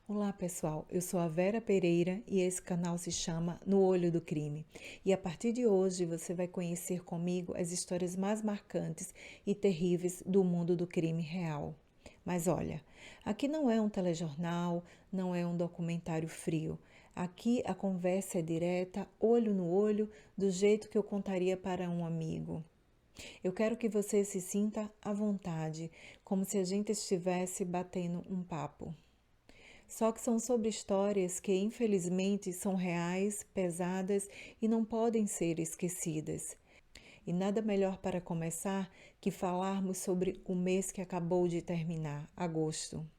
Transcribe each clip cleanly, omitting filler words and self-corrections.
Olá pessoal, eu sou a Vera Pereira e esse canal se chama No Olho do Crime. E a partir de hoje você vai conhecer comigo as histórias mais marcantes e terríveis do mundo do crime real. Mas olha, aqui não é um telejornal, não é um documentário frio. Aqui a conversa é direta, olho no olho, do jeito que eu contaria para um amigo. Eu quero que você se sinta à vontade, como se a gente estivesse batendo um papo. Só que são sobre histórias que, infelizmente, são reais, pesadas e não podem ser esquecidas. E nada melhor para começar que falarmos sobre o mês que acabou de terminar, agosto.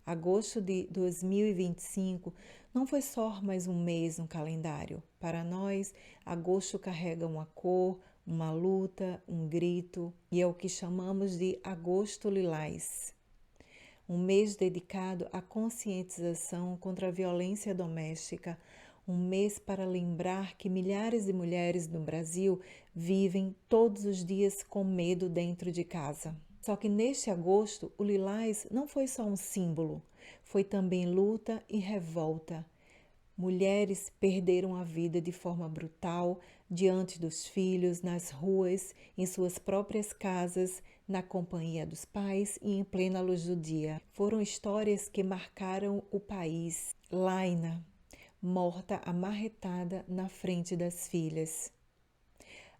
Agosto de 2025 não foi só mais um mês no calendário. Para nós, agosto carrega uma cor, uma luta, um grito, e é o que chamamos de agosto lilás. Um mês dedicado à conscientização contra a violência doméstica, um mês para lembrar que milhares de mulheres no Brasil vivem todos os dias com medo dentro de casa. Só que neste agosto, o lilás não foi só um símbolo, foi também luta e revolta. Mulheres perderam a vida de forma brutal diante dos filhos, nas ruas, em suas próprias casas, na companhia dos pais e em plena luz do dia. Foram histórias que marcaram o país. Laina, morta amarretada na frente das filhas.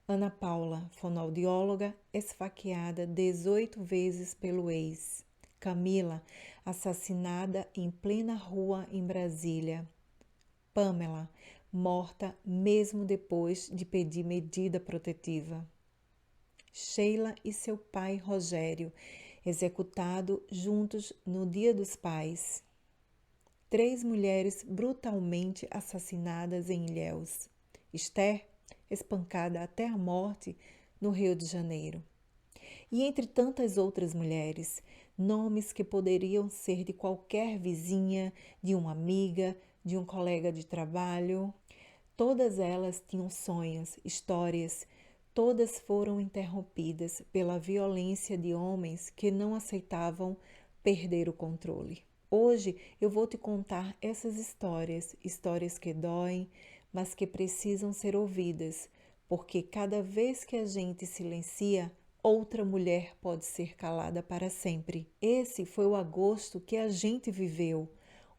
Ana Paula, fonoaudióloga, esfaqueada 18 vezes pelo ex. Camila, assassinada em plena rua em Brasília. Pamela, morta mesmo depois de pedir medida protetiva. Sheila e seu pai Rogério, executado juntos no Dia dos Pais. 3 mulheres brutalmente assassinadas em Ilhéus. Esther, espancada até a morte no Rio de Janeiro. E entre tantas outras mulheres, nomes que poderiam ser de qualquer vizinha, de uma amiga, de um colega de trabalho. Todas elas tinham sonhos, histórias, todas foram interrompidas pela violência de homens que não aceitavam perder o controle. Hoje eu vou te contar essas histórias, histórias que doem, mas que precisam ser ouvidas, porque cada vez que a gente silencia, outra mulher pode ser calada para sempre. Esse foi o agosto que a gente viveu,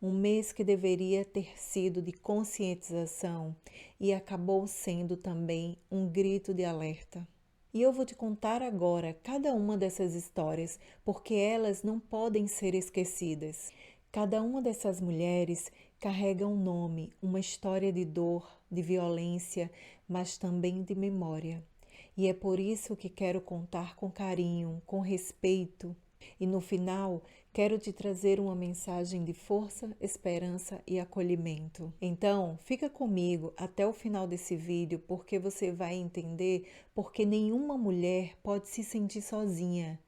um mês que deveria ter sido de conscientização e acabou sendo também um grito de alerta. E eu vou te contar agora cada uma dessas histórias, porque elas não podem ser esquecidas. Cada uma dessas mulheres carrega um nome, uma história de dor, de violência, mas também de memória. E é por isso que quero contar com carinho, com respeito. E no final, quero te trazer uma mensagem de força, esperança e acolhimento. Então, fica comigo até o final desse vídeo, porque você vai entender porque nenhuma mulher pode se sentir sozinha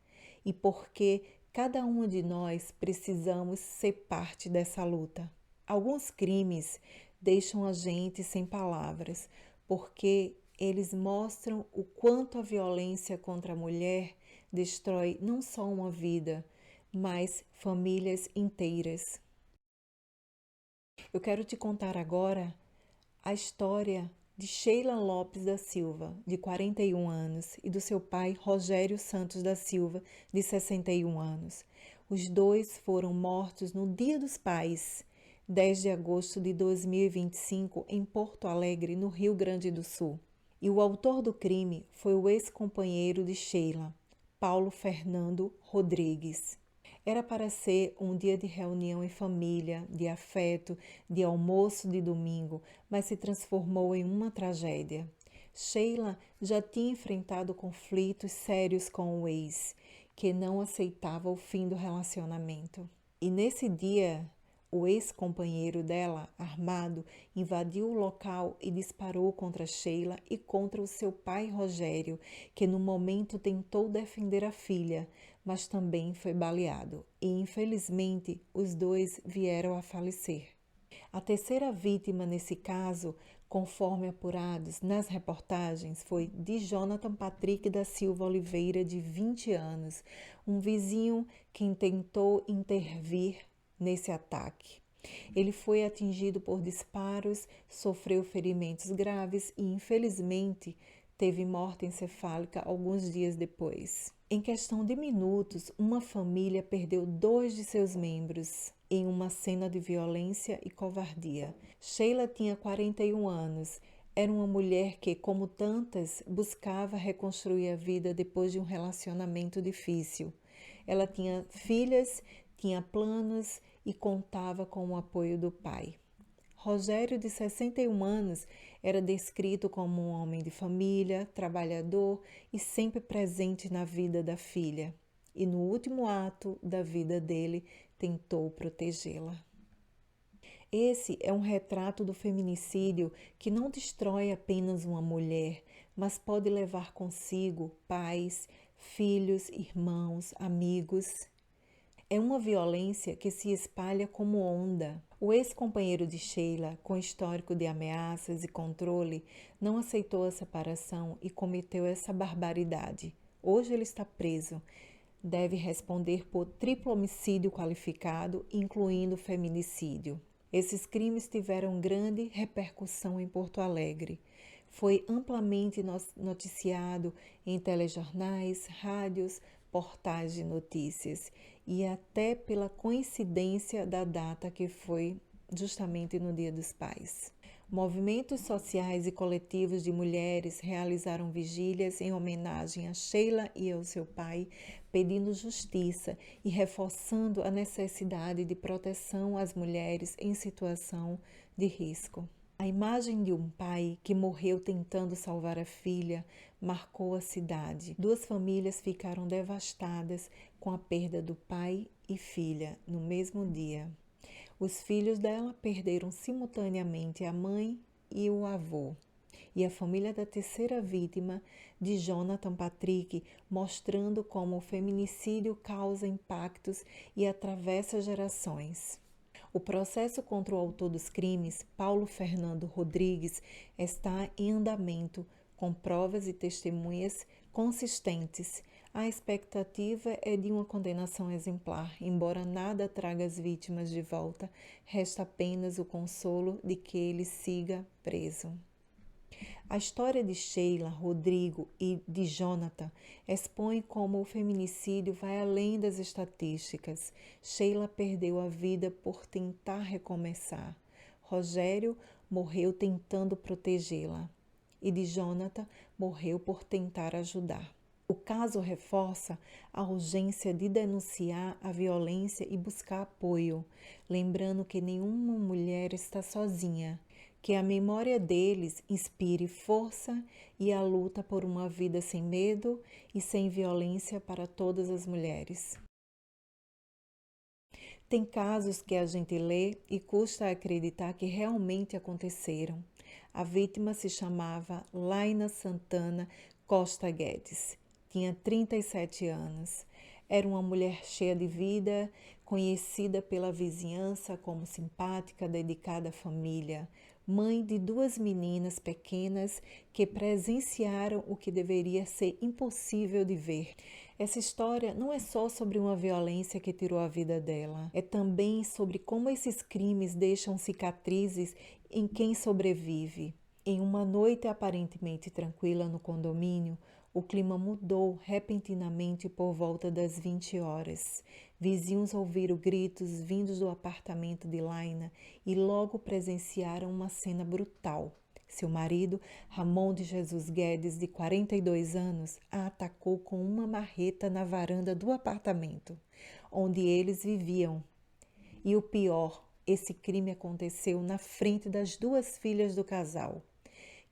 e porque cada uma de nós precisamos ser parte dessa luta. Alguns crimes deixam a gente sem palavras, porque eles mostram o quanto a violência contra a mulher destrói não só uma vida, mas famílias inteiras. Eu quero te contar agora a história de Sheila Lopes da Silva, de 41 anos, e do seu pai Rogério Santos da Silva, de 61 anos. Os dois foram mortos no Dia dos Pais, 10 de agosto de 2025, em Porto Alegre, no Rio Grande do Sul. E o autor do crime foi o ex-companheiro de Sheila, Paulo Fernando Rodrigues. Era para ser um dia de reunião em família, de afeto, de almoço de domingo, mas se transformou em uma tragédia. Sheila já tinha enfrentado conflitos sérios com o ex, que não aceitava o fim do relacionamento. E nesse dia, o ex-companheiro dela, armado, invadiu o local e disparou contra Sheila e contra o seu pai Rogério, que no momento tentou defender a filha, mas também foi baleado. E infelizmente os dois vieram a falecer. A terceira vítima nesse caso, conforme apurados nas reportagens, foi de Jonathan Patrick da Silva Oliveira, de 20 anos, um vizinho que tentou intervir nesse ataque. Ele foi atingido por disparos, sofreu ferimentos graves e, infelizmente, teve morte encefálica alguns dias depois. Em questão de minutos, uma família perdeu 2 de seus membros em uma cena de violência e covardia. Sheila tinha 41 anos. Era uma mulher que, como tantas, buscava reconstruir a vida depois de um relacionamento difícil. Ela tinha filhas, tinha planos e contava com o apoio do pai. Rogério, de 61 anos, era descrito como um homem de família, trabalhador e sempre presente na vida da filha. E no último ato da vida dele, tentou protegê-la. Esse é um retrato do feminicídio que não destrói apenas uma mulher, mas pode levar consigo pais, filhos, irmãos, amigos. É uma violência que se espalha como onda. O ex-companheiro de Sheila, com histórico de ameaças e controle, não aceitou a separação e cometeu essa barbaridade. Hoje ele está preso. Deve responder por triplo homicídio qualificado, incluindo feminicídio. Esses crimes tiveram grande repercussão em Porto Alegre. Foi amplamente noticiado em telejornais, rádios, portais de notícias e até pela coincidência da data que foi justamente no Dia dos Pais. Movimentos sociais e coletivos de mulheres realizaram vigílias em homenagem a Sheila e ao seu pai, pedindo justiça e reforçando a necessidade de proteção às mulheres em situação de risco. A imagem de um pai que morreu tentando salvar a filha marcou a cidade. 2 famílias ficaram devastadas com a perda do pai e filha no mesmo dia. Os filhos dela perderam simultaneamente a mãe e o avô. E a família da terceira vítima, de Jonathan Patrick, mostrando como o feminicídio causa impactos e atravessa gerações. O processo contra o autor dos crimes, Paulo Fernando Rodrigues, está em andamento, com provas e testemunhas consistentes. A expectativa é de uma condenação exemplar, embora nada traga as vítimas de volta, resta apenas o consolo de que ele siga preso. A história de Sheila, Rodrigo e de Jonathan expõe como o feminicídio vai além das estatísticas. Sheila perdeu a vida por tentar recomeçar. Rogério morreu tentando protegê-la. E de Jonathan morreu por tentar ajudar. O caso reforça a urgência de denunciar a violência e buscar apoio, lembrando que nenhuma mulher está sozinha. Que a memória deles inspire força e a luta por uma vida sem medo e sem violência para todas as mulheres. Tem casos que a gente lê e custa acreditar que realmente aconteceram. A vítima se chamava Laina Santana Costa Guedes. Tinha 37 anos. Era uma mulher cheia de vida, conhecida pela vizinhança como simpática, dedicada à família, mãe de 2 meninas pequenas que presenciaram o que deveria ser impossível de ver. Essa história não é só sobre uma violência que tirou a vida dela, é também sobre como esses crimes deixam cicatrizes em quem sobrevive. Em uma noite aparentemente tranquila no condomínio, o clima mudou repentinamente por volta das 20 horas. Vizinhos ouviram gritos vindos do apartamento de Laina e logo presenciaram uma cena brutal. Seu marido, Ramon de Jesus Guedes, de 42 anos, a atacou com uma marreta na varanda do apartamento, onde eles viviam. E o pior, esse crime aconteceu na frente das 2 filhas do casal,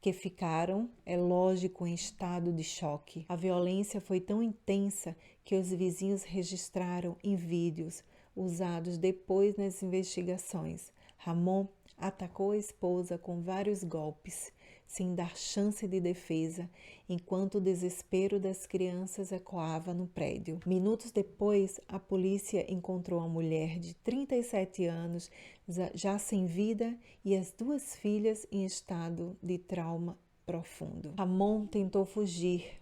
que ficaram, é lógico, em estado de choque. A violência foi tão intensa que os vizinhos registraram em vídeos usados depois nas investigações. Ramon atacou a esposa com vários golpes, sem dar chance de defesa, enquanto o desespero das crianças ecoava no prédio. Minutos depois, a polícia encontrou a mulher de 37 anos, já sem vida, e as 2 filhas em estado de trauma profundo. Ramon tentou fugir.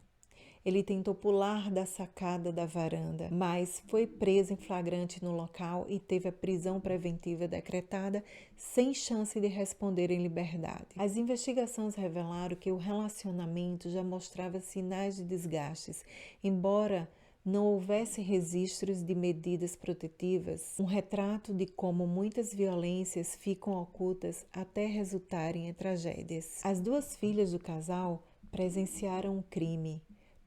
Ele tentou pular da sacada da varanda, mas foi preso em flagrante no local e teve a prisão preventiva decretada sem chance de responder em liberdade. As investigações revelaram que o relacionamento já mostrava sinais de desgastes, embora não houvesse registros de medidas protetivas, um retrato de como muitas violências ficam ocultas até resultarem em tragédias. As duas filhas do casal presenciaram o crime,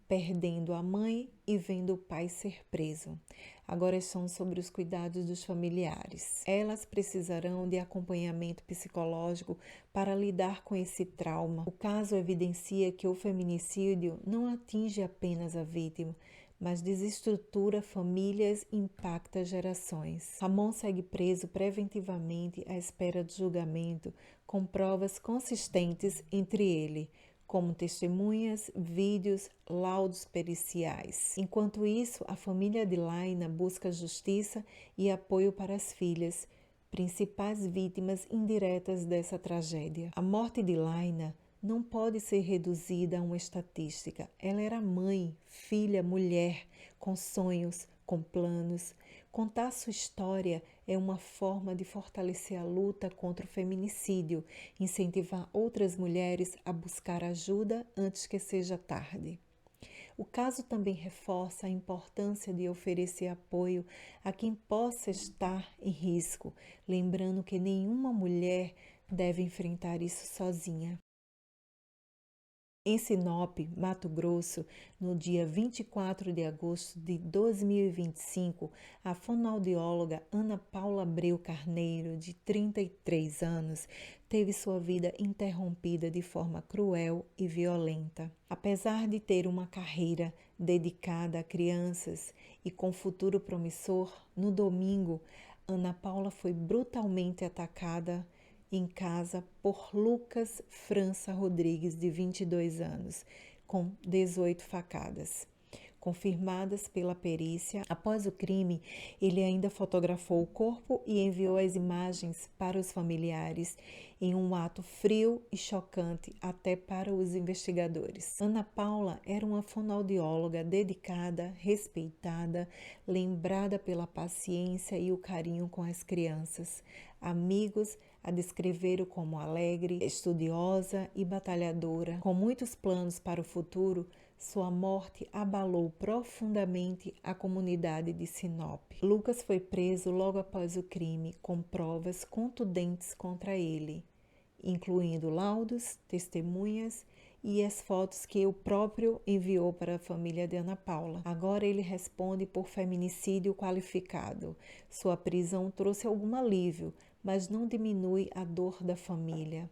perdendo a mãe e vendo o pai ser preso. Agora são sobre os cuidados dos familiares. Elas precisarão de acompanhamento psicológico para lidar com esse trauma. O caso evidencia que o feminicídio não atinge apenas a vítima, mas desestrutura famílias e impacta gerações. Ramon segue preso preventivamente à espera de julgamento, com provas consistentes entre ele, como testemunhas, vídeos, laudos periciais. Enquanto isso, a família de Laina busca justiça e apoio para as filhas, principais vítimas indiretas dessa tragédia. A morte de Laina não pode ser reduzida a uma estatística. Ela era mãe, filha, mulher, com sonhos, com planos. Contar sua história é uma forma de fortalecer a luta contra o feminicídio, incentivar outras mulheres a buscar ajuda antes que seja tarde. O caso também reforça a importância de oferecer apoio a quem possa estar em risco, lembrando que nenhuma mulher deve enfrentar isso sozinha. Em Sinop, Mato Grosso, no dia 24 de agosto de 2025, a fonoaudióloga Ana Paula Abreu Carneiro, de 33 anos, teve sua vida interrompida de forma cruel e violenta. Apesar de ter uma carreira dedicada a crianças e com futuro promissor, no domingo, Ana Paula foi brutalmente atacada em casa por Lucas França Rodrigues, de 22 anos, com 18 facadas. Confirmadas pela perícia, após o crime, ele ainda fotografou o corpo e enviou as imagens para os familiares em um ato frio e chocante até para os investigadores. Ana Paula era uma fonoaudióloga dedicada, respeitada, lembrada pela paciência e o carinho com as crianças. Amigos a descreveram como alegre, estudiosa e batalhadora. Com muitos planos para o futuro, sua morte abalou profundamente a comunidade de Sinop. Lucas foi preso logo após o crime, com provas contundentes contra ele, incluindo laudos, testemunhas e as fotos que o próprio enviou para a família de Ana Paula. Agora ele responde por feminicídio qualificado. Sua prisão trouxe algum alívio, mas não diminui a dor da família.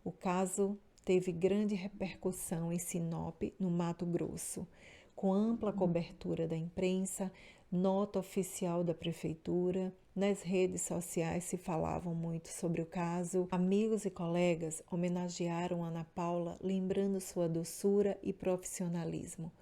O caso teve grande repercussão em Sinop, no Mato Grosso, com ampla cobertura da imprensa, nota oficial da prefeitura. Nas redes sociais se falavam muito sobre o caso. Amigos e colegas homenagearam Ana Paula, lembrando sua doçura e profissionalismo.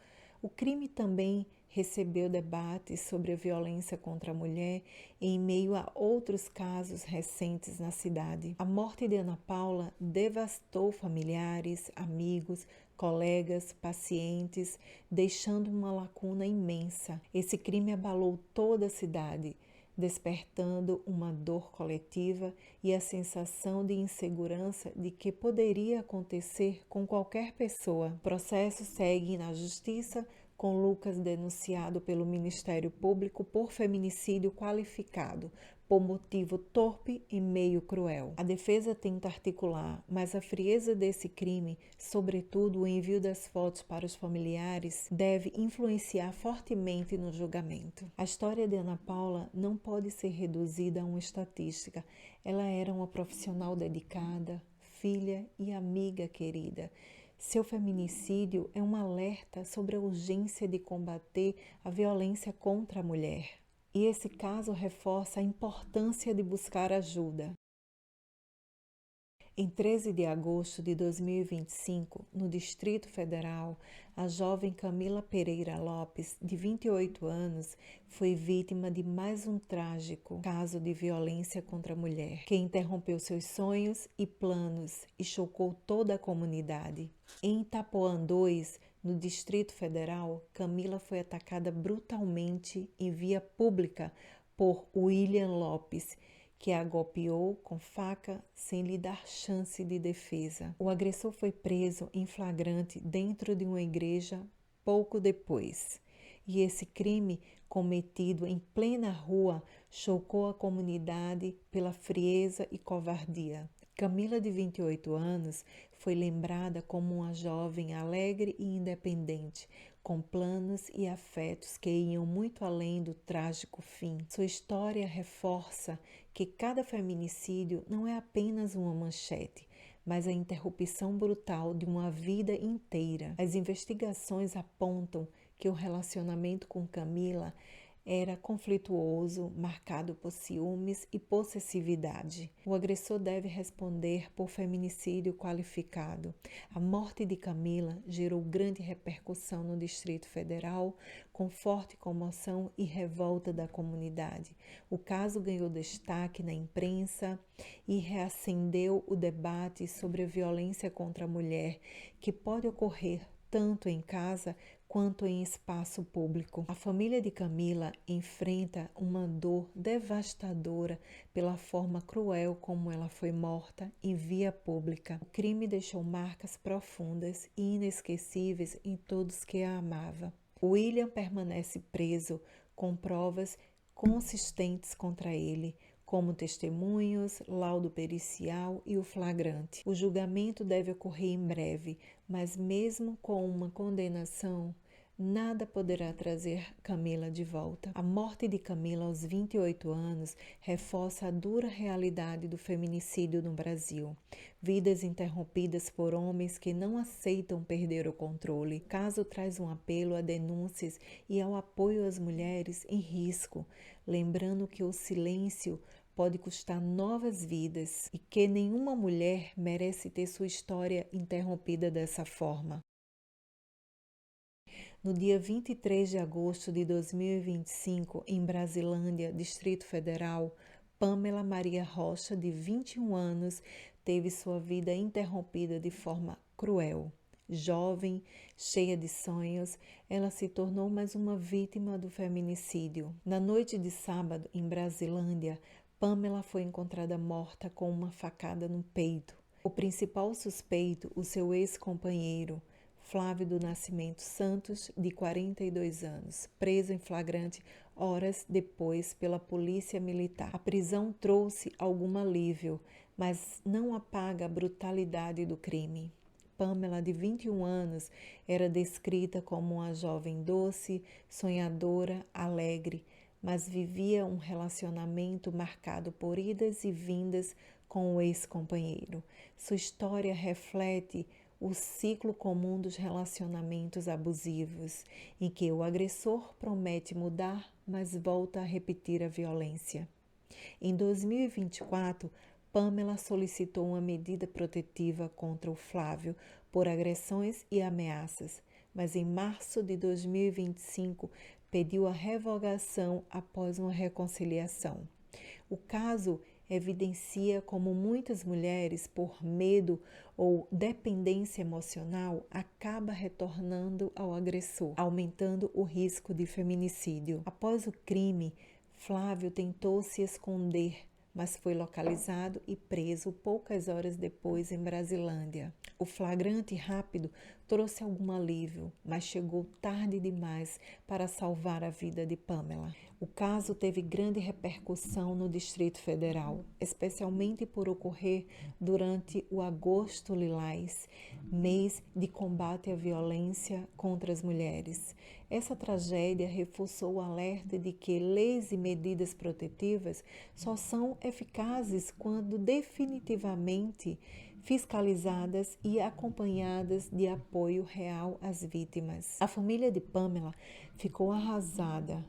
O crime também recebeu debates sobre a violência contra a mulher em meio a outros casos recentes na cidade. A morte de Ana Paula devastou familiares, amigos, colegas, pacientes, deixando uma lacuna imensa. Esse crime abalou toda a cidade, despertando uma dor coletiva e a sensação de insegurança de que poderia acontecer com qualquer pessoa. O processo segue na justiça, com Lucas denunciado pelo Ministério Público por feminicídio qualificado, por motivo torpe e meio cruel. A defesa tenta articular, mas a frieza desse crime, sobretudo o envio das fotos para os familiares, deve influenciar fortemente no julgamento. A história de Ana Paula não pode ser reduzida a uma estatística. Ela era uma profissional dedicada, filha e amiga querida. Seu feminicídio é um alerta sobre a urgência de combater a violência contra a mulher. E esse caso reforça a importância de buscar ajuda. Em 13 de agosto de 2025, no Distrito Federal, a jovem Camila Pereira Lopes, de 28 anos, foi vítima de mais um trágico caso de violência contra a mulher, que interrompeu seus sonhos e planos e chocou toda a comunidade. Em Itapuã 2, No Distrito Federal, Camila foi atacada brutalmente em via pública por William Lopes, que a golpeou com faca sem lhe dar chance de defesa. O agressor foi preso em flagrante dentro de uma igreja pouco depois. E esse crime, cometido em plena rua, chocou a comunidade pela frieza e covardia. Camila, de 28 anos, foi lembrada como uma jovem alegre e independente, com planos e afetos que iam muito além do trágico fim. Sua história reforça que cada feminicídio não é apenas uma manchete, mas a interrupção brutal de uma vida inteira. As investigações apontam que o relacionamento com Camila era conflituoso, marcado por ciúmes e possessividade. O agressor deve responder por feminicídio qualificado. A morte de Camila gerou grande repercussão no Distrito Federal, com forte comoção e revolta da comunidade. O caso ganhou destaque na imprensa e reacendeu o debate sobre a violência contra a mulher, que pode ocorrer tanto em casa quanto em espaço público. A família de Camila enfrenta uma dor devastadora pela forma cruel como ela foi morta em via pública. O crime deixou marcas profundas e inesquecíveis em todos que a amavam. William permanece preso com provas consistentes contra ele, como testemunhos, laudo pericial e o flagrante. O julgamento deve ocorrer em breve, mas mesmo com uma condenação, nada poderá trazer Camila de volta. A morte de Camila aos 28 anos reforça a dura realidade do feminicídio no Brasil. Vidas interrompidas por homens que não aceitam perder o controle. O caso traz um apelo a denúncias e ao apoio às mulheres em risco, lembrando que o silêncio pode custar novas vidas e que nenhuma mulher merece ter sua história interrompida dessa forma. No dia 23 de agosto de 2025, em Brasilândia, Distrito Federal, Pamela Maria Rocha, de 21 anos, teve sua vida interrompida de forma cruel. Jovem, cheia de sonhos, ela se tornou mais uma vítima do feminicídio. Na noite de sábado, em Brasilândia, Pamela foi encontrada morta com uma facada no peito. O principal suspeito, o seu ex-companheiro, Flávio do Nascimento Santos, de 42 anos, preso em flagrante horas depois pela polícia militar. A prisão trouxe algum alívio, mas não apaga a brutalidade do crime. Pamela, de 21 anos, era descrita como uma jovem doce, sonhadora, alegre, mas vivia um relacionamento marcado por idas e vindas com o ex-companheiro. Sua história reflete o ciclo comum dos relacionamentos abusivos, em que o agressor promete mudar, mas volta a repetir a violência. Em 2024, Pamela solicitou uma medida protetiva contra o Flávio por agressões e ameaças, mas em março de 2025 pediu a revogação após uma reconciliação. O caso evidencia como muitas mulheres, por medo ou dependência emocional, acabam retornando ao agressor, aumentando o risco de feminicídio. Após o crime, Flávio tentou se esconder, mas foi localizado e preso poucas horas depois em Brasilândia. O flagrante rápido trouxe algum alívio, mas chegou tarde demais para salvar a vida de Pamela. O caso teve grande repercussão no Distrito Federal, especialmente por ocorrer durante o Agosto Lilás, mês de combate à violência contra as mulheres. Essa tragédia reforçou o alerta de que leis e medidas protetivas só são eficazes quando definitivamente fiscalizadas e acompanhadas de apoio real às vítimas. A família de Pamela ficou arrasada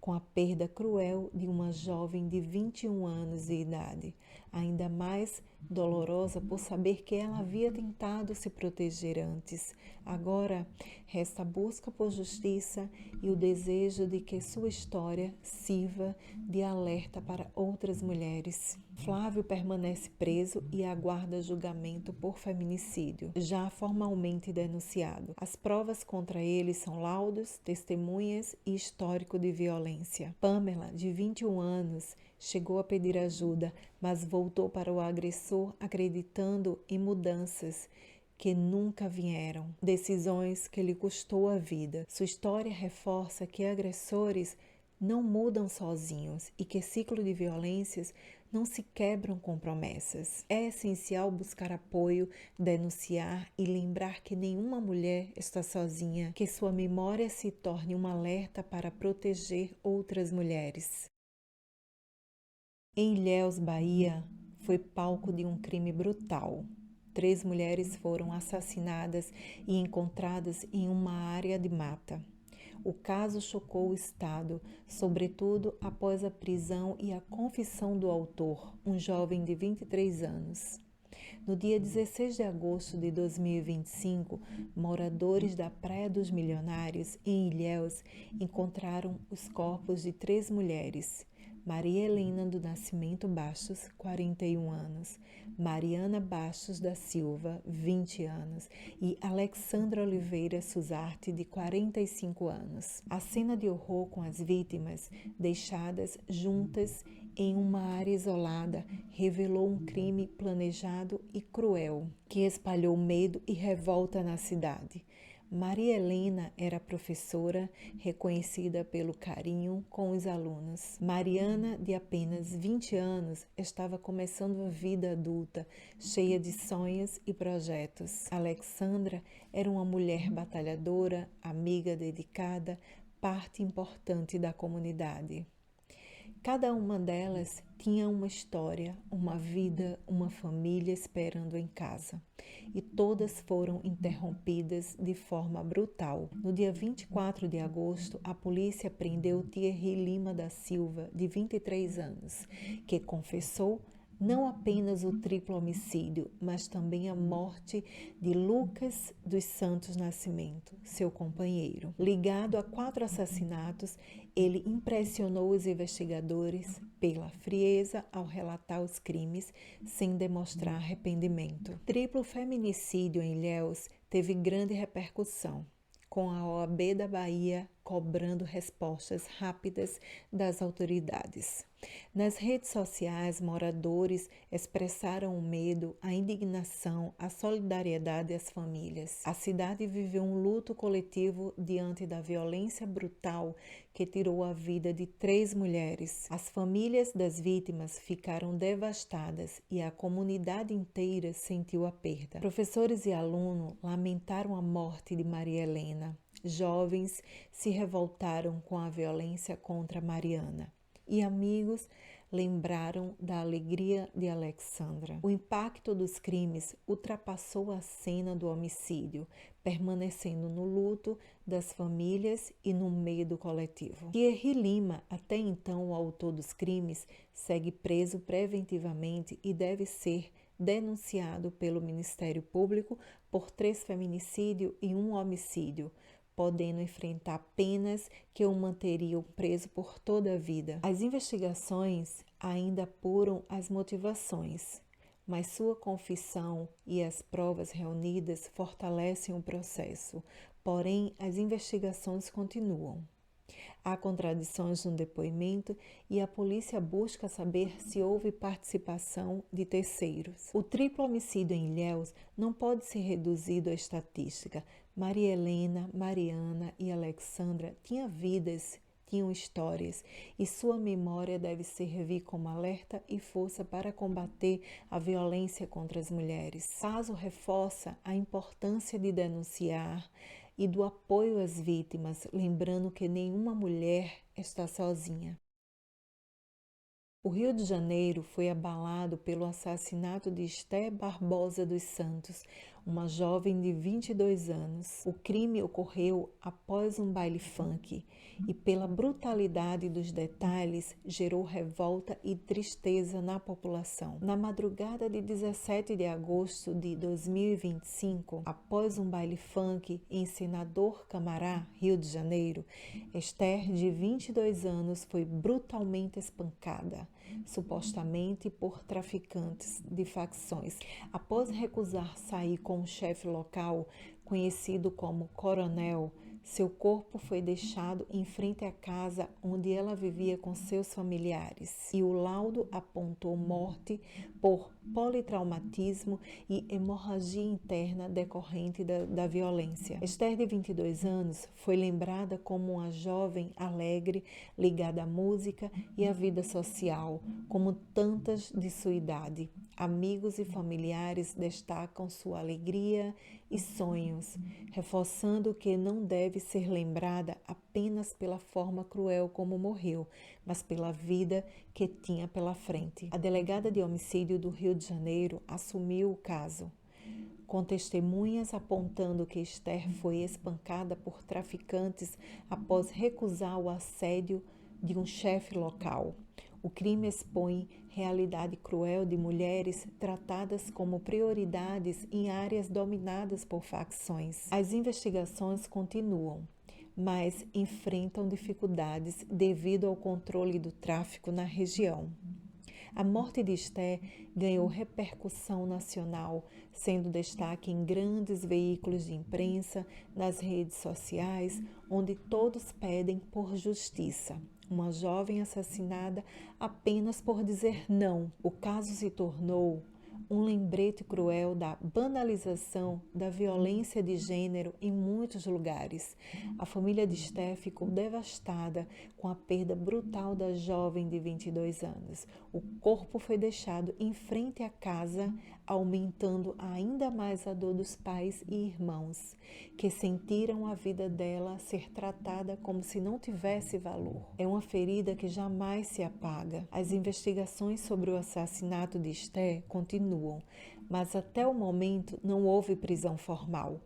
com a perda cruel de uma jovem de 21 anos de idade, ainda mais dolorosa por saber que ela havia tentado se proteger antes. Agora, resta a busca por justiça e o desejo de que sua história sirva de alerta para outras mulheres. Flávio permanece preso e aguarda julgamento por feminicídio, já formalmente denunciado. As provas contra ele são laudos, testemunhas e histórico de violência. Pamela, de 21 anos, chegou a pedir ajuda, mas voltou para o agressor acreditando em mudanças que nunca vieram, decisões que lhe custou a vida. Sua história reforça que agressores não mudam sozinhos e que ciclo de violências não se quebram com promessas. É essencial buscar apoio, denunciar e lembrar que nenhuma mulher está sozinha, que sua memória se torne um alerta para proteger outras mulheres. Em Ilhéus, Bahia, foi palco de um crime brutal. 3 mulheres foram assassinadas e encontradas em uma área de mata. O caso chocou o Estado, sobretudo após a prisão e a confissão do autor, um jovem de 23 anos. No dia 16 de agosto de 2025, moradores da Praia dos Milionários, em Ilhéus, encontraram os corpos de 3 mulheres. Maria Helena do Nascimento Bastos, 41 anos, Mariana Bastos da Silva, 20 anos e Alexandra Oliveira Suzarte, de 45 anos. A cena de horror com as vítimas deixadas juntas em uma área isolada revelou um crime planejado e cruel que espalhou medo e revolta na cidade. Maria Helena era professora, reconhecida pelo carinho com os alunos. Mariana, de apenas 20 anos, estava começando a vida adulta, cheia de sonhos e projetos. Alexandra era uma mulher batalhadora, amiga dedicada, parte importante da comunidade. Cada uma delas tinha uma história, uma vida, uma família esperando em casa. E todas foram interrompidas de forma brutal. No dia 24 de agosto, a polícia prendeu Thierry Lima da Silva, de 23 anos, que confessou não apenas o triplo homicídio, mas também a morte de Lucas dos Santos Nascimento, seu companheiro. Ligado a 4 assassinatos, ele impressionou os investigadores pela frieza ao relatar os crimes sem demonstrar arrependimento. Triplo feminicídio em Ilhéus teve grande repercussão, com a OAB da Bahia cobrando respostas rápidas das autoridades. Nas redes sociais, moradores expressaram o medo, a indignação, a solidariedade às famílias. A cidade viveu um luto coletivo diante da violência brutal que tirou a vida de 3 mulheres. As famílias das vítimas ficaram devastadas e a comunidade inteira sentiu a perda. Professores e alunos lamentaram a morte de Maria Helena. Jovens se revoltaram com a violência contra Mariana e amigos lembraram da alegria de Alexandra. O impacto dos crimes ultrapassou a cena do homicídio, permanecendo no luto das famílias e no medo coletivo. Thierry Lima, até então o autor dos crimes, segue preso preventivamente e deve ser denunciado pelo Ministério Público por 3 feminicídios e 1 homicídio, podendo enfrentar penas que o manteriam preso por toda a vida. As investigações ainda apuram as motivações, mas sua confissão e as provas reunidas fortalecem o processo. Porém, as investigações continuam. Há contradições no depoimento e a polícia busca saber se houve participação de terceiros. O triplo homicídio em Ilhéus não pode ser reduzido à estatística. Maria Helena, Mariana e Alexandra tinham vidas, tinham histórias, e sua memória deve servir como alerta e força para combater a violência contra as mulheres. O caso reforça a importância de denunciar e do apoio às vítimas, lembrando que nenhuma mulher está sozinha. O Rio de Janeiro foi abalado pelo assassinato de Esther Barbosa dos Santos, uma jovem de 22 anos. O crime ocorreu após um baile funk e pela brutalidade dos detalhes gerou revolta e tristeza na população. Na madrugada de 17 de agosto de 2025, após um baile funk em Senador Camará, Rio de Janeiro, Esther, de 22 anos, foi brutalmente espancada, supostamente por traficantes de facções. Após recusar sair com o chefe local, conhecido como Coronel, seu corpo foi deixado em frente à casa onde ela vivia com seus familiares e o laudo apontou morte por politraumatismo e hemorragia interna decorrente da violência. Esther, de 22 anos, foi lembrada como uma jovem alegre, ligada à música e à vida social, como tantas de sua idade. Amigos e familiares destacam sua alegria e sonhos, reforçando que não deve ser lembrada apenas pela forma cruel como morreu, mas pela vida que tinha pela frente. A delegada de homicídio do Rio de Janeiro assumiu o caso, com testemunhas apontando que Esther foi espancada por traficantes após recusar o assédio de um chefe local. O crime expõe realidade cruel de mulheres tratadas como prioridades em áreas dominadas por facções. As investigações continuam, mas enfrentam dificuldades devido ao controle do tráfico na região. A morte de Esther ganhou repercussão nacional, sendo destaque em grandes veículos de imprensa, nas redes sociais, onde todos pedem por justiça. Uma jovem assassinada apenas por dizer não. O caso se tornou um lembrete cruel da banalização da violência de gênero em muitos lugares. A família de Esther ficou devastada com a perda brutal da jovem de 22 anos. O corpo foi deixado em frente à casa, aumentando ainda mais a dor dos pais e irmãos, que sentiram a vida dela ser tratada como se não tivesse valor. É uma ferida que jamais se apaga. As investigações sobre o assassinato de Esther continuam, mas até o momento não houve prisão formal.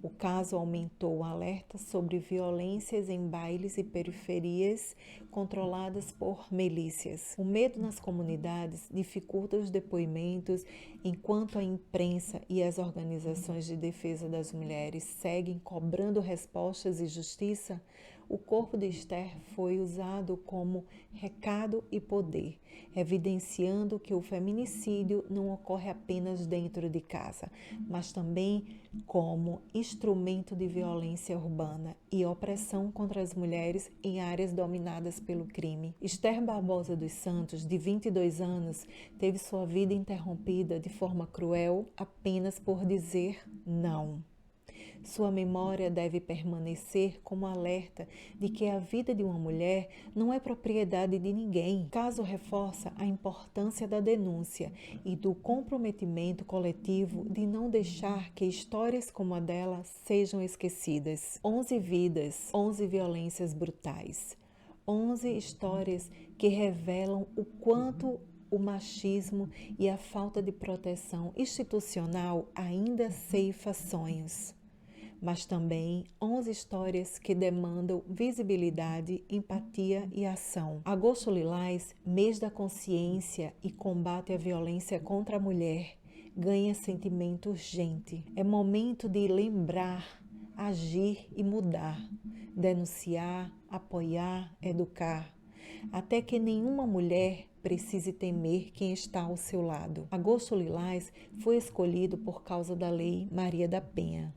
O caso aumentou o alerta sobre violências em bailes e periferias controladas por milícias. O medo nas comunidades dificulta os depoimentos, enquanto a imprensa e as organizações de defesa das mulheres seguem cobrando respostas e justiça. O corpo de Esther foi usado como recado e poder, evidenciando que o feminicídio não ocorre apenas dentro de casa, mas também como instrumento de violência urbana e opressão contra as mulheres em áreas dominadas pelo crime. Esther Barbosa dos Santos, de 22 anos, teve sua vida interrompida de forma cruel apenas por dizer não. Sua memória deve permanecer como alerta de que a vida de uma mulher não é propriedade de ninguém. O caso reforça a importância da denúncia e do comprometimento coletivo de não deixar que histórias como a dela sejam esquecidas. 11 vidas, 11 violências brutais, 11 histórias que revelam o quanto o machismo e a falta de proteção institucional ainda ceifa sonhos, mas também 11 histórias que demandam visibilidade, empatia e ação. Agosto Lilás, mês da consciência e combate à violência contra a mulher, ganha sentimento urgente. É momento de lembrar, agir e mudar, denunciar, apoiar, educar, até que nenhuma mulher precise temer quem está ao seu lado. Agosto Lilás foi escolhido por causa da Lei Maria da Penha,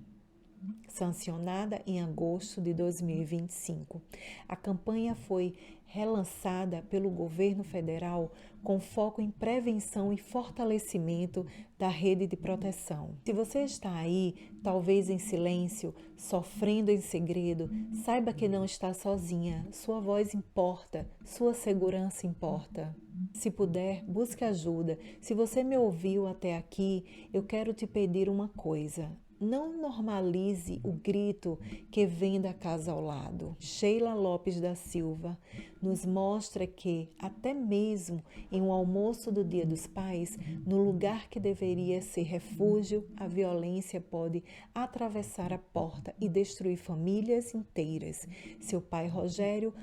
sancionada em agosto de 2025. A campanha foi relançada pelo governo federal com foco em prevenção e fortalecimento da rede de proteção. Se você está aí, talvez em silêncio, sofrendo em segredo, saiba que não está sozinha. Sua voz importa, sua segurança importa. Se puder, busque ajuda. Se você me ouviu até aqui, eu quero te pedir uma coisa. não normalize o grito que vem da casa ao lado. Sheila Lopes da Silva nos mostra que, até mesmo em um almoço do Dia dos Pais, no lugar que deveria ser refúgio, a violência pode atravessar a porta e destruir famílias inteiras. Seu pai Rogério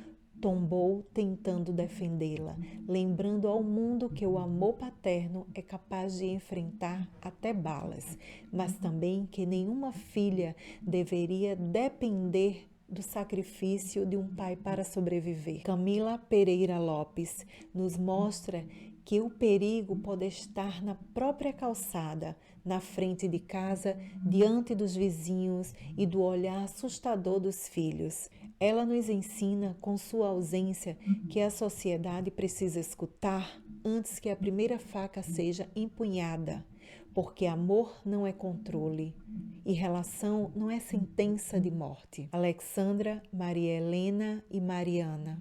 tombou tentando defendê-la, lembrando ao mundo que o amor paterno é capaz de enfrentar até balas, mas também que nenhuma filha deveria depender do sacrifício de um pai para sobreviver. Camila Pereira Lopes nos mostra que o perigo pode estar na própria calçada, na frente de casa, diante dos vizinhos e do olhar assustador dos filhos. Ela nos ensina, com sua ausência, que a sociedade precisa escutar antes que a primeira faca seja empunhada, porque amor não é controle e relação não é sentença de morte. Alexandra, Maria Helena e Mariana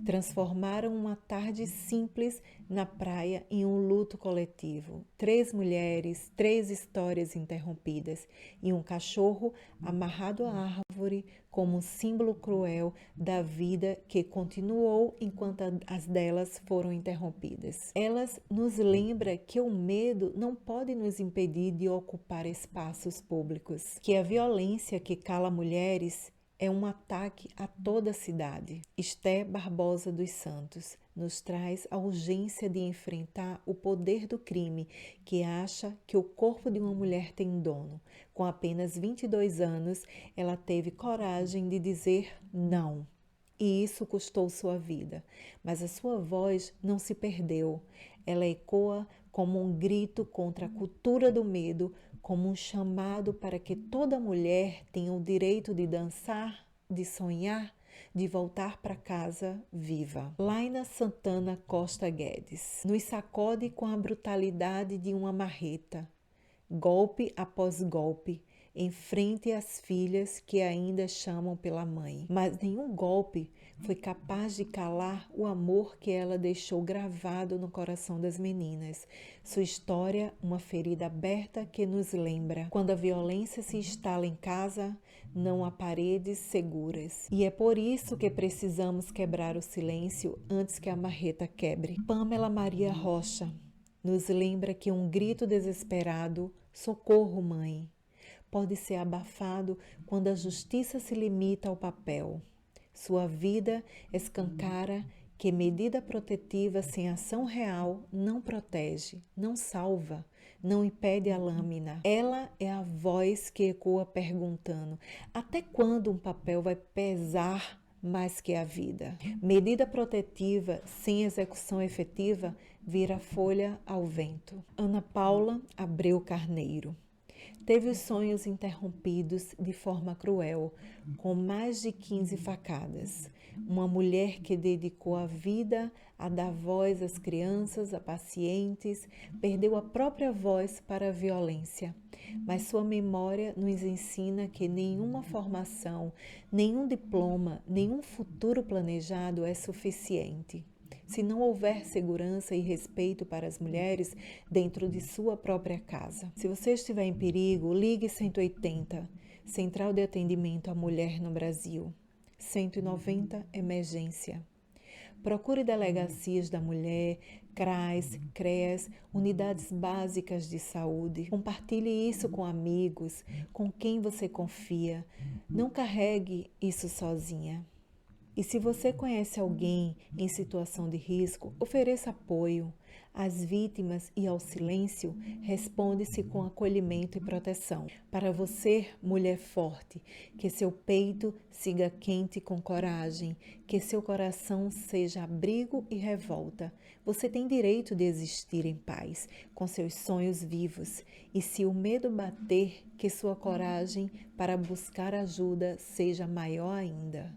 transformaram uma tarde simples na praia em um luto coletivo. 3 mulheres, 3 histórias interrompidas e um cachorro amarrado à árvore como um símbolo cruel da vida que continuou enquanto as delas foram interrompidas. Elas nos lembram que o medo não pode nos impedir de ocupar espaços públicos, que a violência que cala mulheres é um ataque a toda a cidade. Esté Barbosa dos Santos nos traz a urgência de enfrentar o poder do crime que acha que o corpo de uma mulher tem dono. Com apenas 22 anos, ela teve coragem de dizer não. E isso custou sua vida. Mas a sua voz não se perdeu. Ela ecoa como um grito contra a cultura do medo, como um chamado para que toda mulher tenha o direito de dançar, de sonhar, de voltar para casa viva. Laina Santana Costa Guedes nos sacode com a brutalidade de uma marreta, golpe após golpe, em frente às filhas que ainda chamam pela mãe. Mas nenhum golpe foi capaz de calar o amor que ela deixou gravado no coração das meninas. Sua história, uma ferida aberta que nos lembra: quando a violência se instala em casa, não há paredes seguras. E é por isso que precisamos quebrar o silêncio antes que a marreta quebre. Pamela Maria Rocha nos lembra que um grito desesperado, socorro, mãe, pode ser abafado quando a justiça se limita ao papel. Sua vida escancara que medida protetiva sem ação real não protege, não salva, não impede a lâmina. Ela é a voz que ecoa perguntando: até quando um papel vai pesar mais que a vida? Medida protetiva sem execução efetiva vira folha ao vento. Ana Paula Abreu Carneiro teve os sonhos interrompidos de forma cruel, com mais de 15 facadas. Uma mulher que dedicou a vida a dar voz às crianças, a pacientes, perdeu a própria voz para a violência. Mas sua memória nos ensina que nenhuma formação, nenhum diploma, nenhum futuro planejado é suficiente se não houver segurança e respeito para as mulheres dentro de sua própria casa. Se você estiver em perigo, ligue 180, Central de Atendimento à Mulher no Brasil. 190, emergência. Procure delegacias da mulher, CRAS, CREAS, unidades básicas de saúde. Compartilhe isso com amigos, com quem você confia. Não carregue isso sozinha. E se você conhece alguém em situação de risco, ofereça apoio. Às vítimas e ao silêncio, responde-se com acolhimento e proteção. Para você, mulher forte, que seu peito siga quente com coragem, que seu coração seja abrigo e revolta. Você tem direito de existir em paz, com seus sonhos vivos. E se o medo bater, que sua coragem para buscar ajuda seja maior ainda.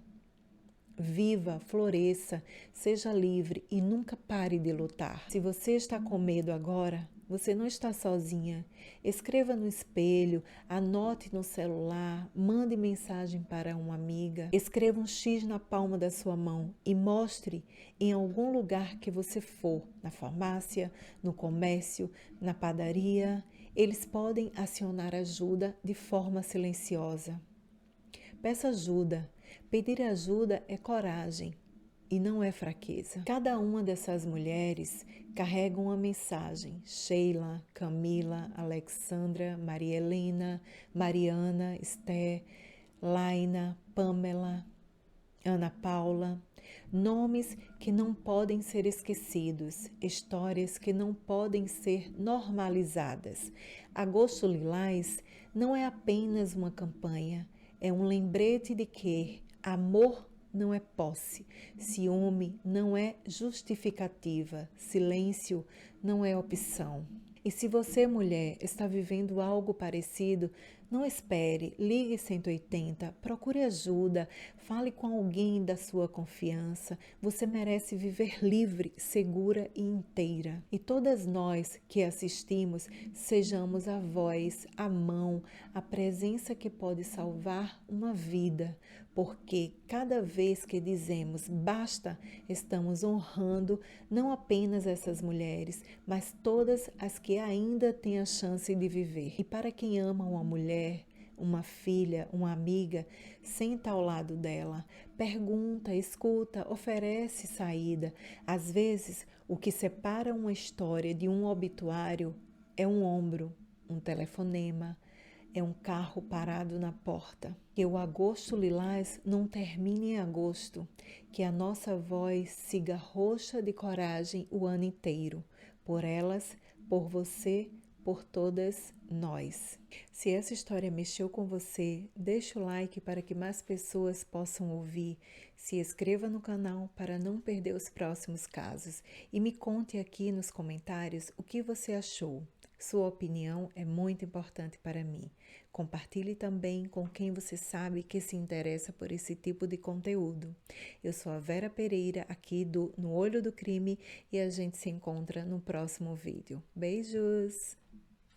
Viva, floresça, seja livre e nunca pare de lutar. Se você está com medo agora, você não está sozinha. Escreva no espelho, anote no celular, mande mensagem para uma amiga. Escreva um X na palma da sua mão e mostre em algum lugar que você for, na farmácia, no comércio, na padaria. Eles podem acionar ajuda de forma silenciosa. Peça ajuda. Pedir ajuda é coragem e não é fraqueza. Cada uma dessas mulheres carrega uma mensagem. Sheila, Camila, Alexandra, Maria Helena, Mariana, Esther, Laina, Pamela, Ana Paula, nomes que não podem ser esquecidos, histórias que não podem ser normalizadas. Agosto Lilás não é apenas uma campanha, é um lembrete de que amor não é posse, ciúme não é justificativa, silêncio não é opção. E se você, mulher, está vivendo algo parecido, não espere, ligue 180, procure ajuda, fale com alguém da sua confiança. Você merece viver livre, segura e inteira. E todas nós que assistimos, sejamos a voz, a mão, a presença que pode salvar uma vida, porque cada vez que dizemos basta, estamos honrando não apenas essas mulheres, mas todas as que ainda têm a chance de viver. E para quem ama uma mulher, uma filha, uma amiga, senta ao lado dela, pergunta, escuta, oferece saída. Às vezes, o que separa uma história de um obituário é um ombro, um telefonema, é um carro parado na porta. Que o agosto lilás não termine em agosto, que a nossa voz siga roxa de coragem o ano inteiro, por elas, por você, por todas nós. Se essa história mexeu com você, deixa o like para que mais pessoas possam ouvir. Se inscreva no canal para não perder os próximos casos e me conte aqui nos comentários o que você achou. Sua opinião é muito importante para mim. Compartilhe também com quem você sabe que se interessa por esse tipo de conteúdo. Eu sou a Vera Pereira, aqui No Olho do Crime, e a gente se encontra no próximo vídeo. Beijos!